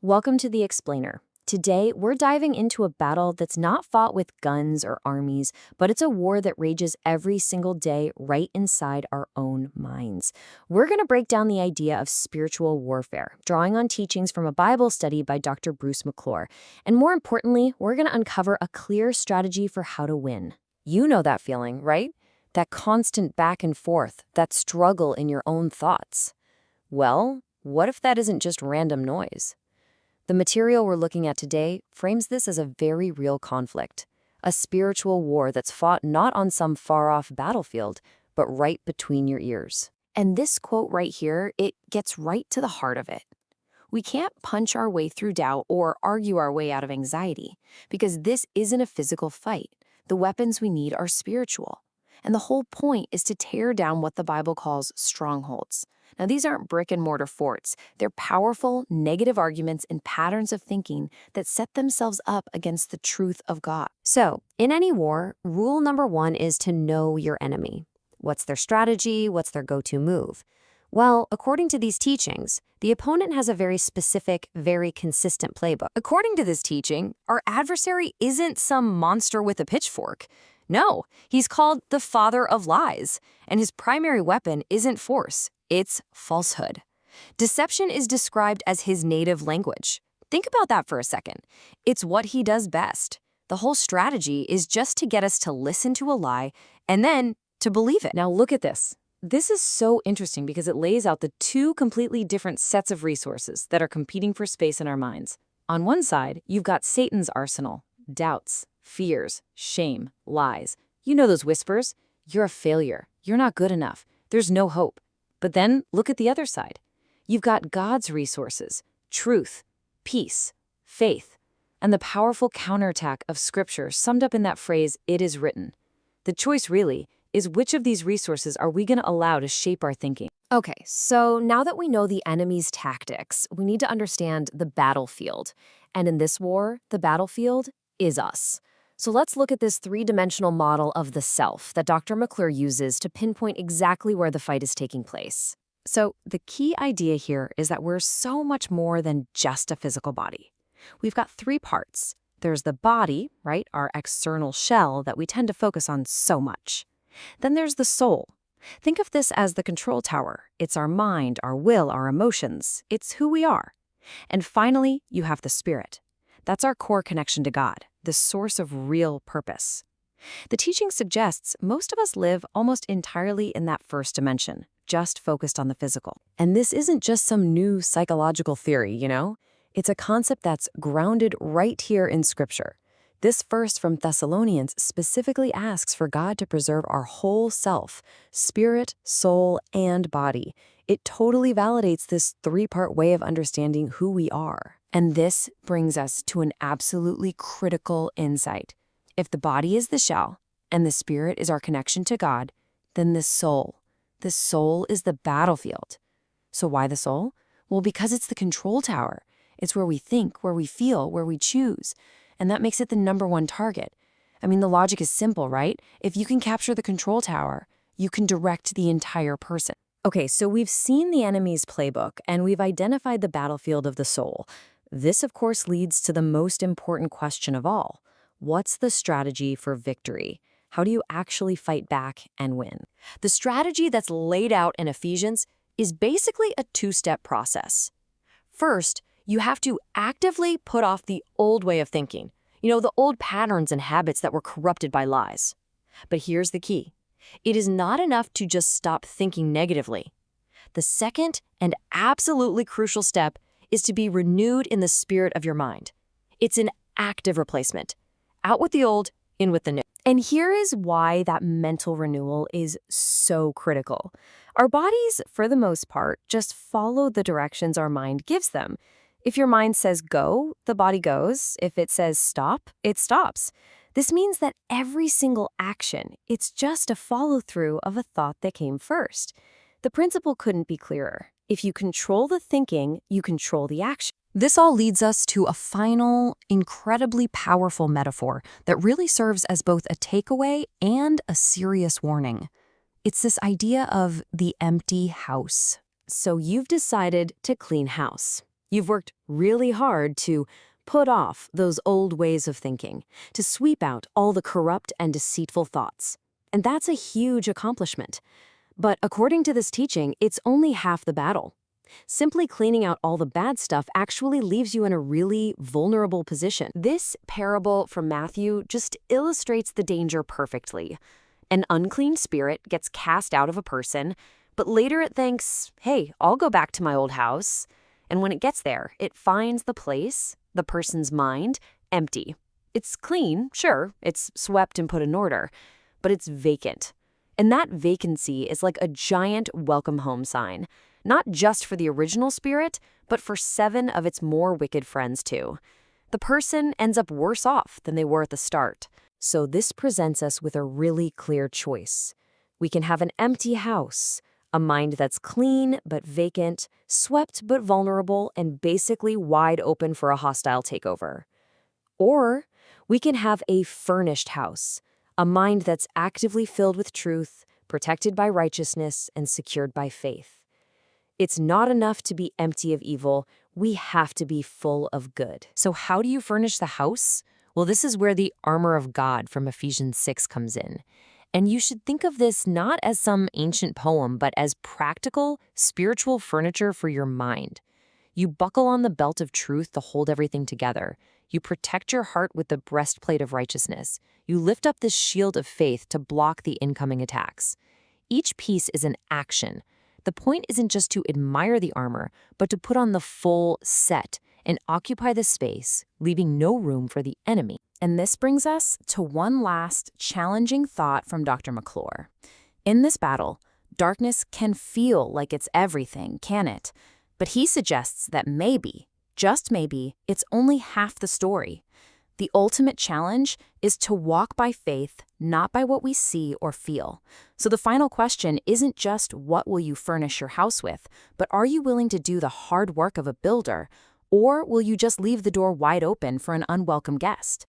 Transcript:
Welcome to The Explainer. Today, we're diving into a battle that's not fought with guns or armies, but it's a war that rages every single day right inside our own minds. We're going to break down the idea of spiritual warfare, drawing on teachings from a Bible study by Dr. Bruce McClure. And more importantly, we're going to uncover a clear strategy for how to win. You know that feeling, right? That constant back and forth, that struggle in your own thoughts. Well, what if that isn't just random noise? The material we're looking at today frames this as a very real conflict, a spiritual war that's fought not on some far-off battlefield, but right between your ears. And this quote right here, it gets right to the heart of it. We can't punch our way through doubt or argue our way out of anxiety, because this isn't a physical fight. The weapons we need are spiritual. And the whole point is to tear down what the Bible calls strongholds. Now, these aren't brick-and-mortar forts. They're powerful, negative arguments and patterns of thinking that set themselves up against the truth of God. So, in any war, rule number one is to know your enemy. What's their strategy? What's their go-to move? Well, according to these teachings, the opponent has a very specific, very consistent playbook. According to this teaching, our adversary isn't some monster with a pitchfork. No, he's called the father of lies, and his primary weapon isn't force, it's falsehood. Deception is described as his native language. Think about that for a second. It's what he does best. The whole strategy is just to get us to listen to a lie and then to believe it. Now look at this. This is so interesting because it lays out the two completely different sets of resources that are competing for space in our minds. On one side, you've got Satan's arsenal, doubts, fears, shame, lies. You know those whispers? You're a failure. You're not good enough. There's no hope. But then look at the other side. You've got God's resources, truth, peace, faith, and the powerful counterattack of Scripture summed up in that phrase, "It is written." The choice really is which of these resources are we going to allow to shape our thinking? Okay, so now that we know the enemy's tactics, we need to understand the battlefield. And in this war, the battlefield is us. So let's look at this three-dimensional model of the self that Dr. McClure uses to pinpoint exactly where the fight is taking place. So the key idea here is that we're so much more than just a physical body. We've got three parts. There's the body, right, our external shell that we tend to focus on so much. Then there's the soul. Think of this as the control tower. It's our mind, our will, our emotions. It's who we are. And finally, you have the spirit. That's our core connection to God, the source of real purpose. The teaching suggests most of us live almost entirely in that first dimension, just focused on the physical. And this isn't just some new psychological theory, you know? It's a concept that's grounded right here in Scripture. This verse from Thessalonians specifically asks for God to preserve our whole self, spirit, soul, and body. It totally validates this three-part way of understanding who we are. And this brings us to an absolutely critical insight. If the body is the shell and the spirit is our connection to God, then the soul is the battlefield. So why the soul? Well, because it's the control tower. It's where we think, where we feel, where we choose. And that makes it the number one target. I mean, the logic is simple, right? If you can capture the control tower, you can direct the entire person. Okay, so we've seen the enemy's playbook, and we've identified the battlefield of the soul. This, of course, leads to the most important question of all. What's the strategy for victory? How do you actually fight back and win? The strategy that's laid out in Ephesians is basically a two-step process. First, you have to actively put off the old way of thinking. You know, the old patterns and habits that were corrupted by lies. But here's the key. It is not enough to just stop thinking negatively. The second and absolutely crucial step is to be renewed in the spirit of your mind. It's an active replacement. Out with the old, in with the new. And here is why that mental renewal is so critical. Our bodies, for the most part, just follow the directions our mind gives them. If your mind says go, the body goes. If it says stop, it stops. This means that every single action, it's just a follow-through of a thought that came first. The principle couldn't be clearer. If you control the thinking, you control the action. This all leads us to a final, incredibly powerful metaphor that really serves as both a takeaway and a serious warning. It's this idea of the empty house. So you've decided to clean house. You've worked really hard to put off those old ways of thinking, to sweep out all the corrupt and deceitful thoughts. And that's a huge accomplishment. But according to this teaching, it's only half the battle. Simply cleaning out all the bad stuff actually leaves you in a really vulnerable position. This parable from Matthew just illustrates the danger perfectly. An unclean spirit gets cast out of a person, but later it thinks, hey, I'll go back to my old house. And when it gets there, it finds the place, the person's mind, empty. It's clean, sure, it's swept and put in order, but it's vacant. And that vacancy is like a giant welcome home sign, not just for the original spirit, but for 7 of its more wicked friends too. The person ends up worse off than they were at the start. So this presents us with a really clear choice. We can have an empty house, a mind that's clean but vacant, swept but vulnerable, and basically wide open for a hostile takeover. Or we can have a furnished house, a mind that's actively filled with truth, protected by righteousness, and secured by faith. It's not enough to be empty of evil. We have to be full of good. So how do you furnish the house? Well, this is where the armor of God from Ephesians 6 comes in. And you should think of this not as some ancient poem, but as practical, spiritual furniture for your mind. You buckle on the belt of truth to hold everything together. You protect your heart with the breastplate of righteousness. You lift up this shield of faith to block the incoming attacks. Each piece is an action. The point isn't just to admire the armor, but to put on the full set and occupy the space, leaving no room for the enemy. And this brings us to one last challenging thought from Dr. McClure. In this battle, darkness can feel like it's everything, can it? But he suggests that maybe, just maybe, it's only half the story. The ultimate challenge is to walk by faith, not by what we see or feel. So the final question isn't just what will you furnish your house with, but are you willing to do the hard work of a builder, or will you just leave the door wide open for an unwelcome guest?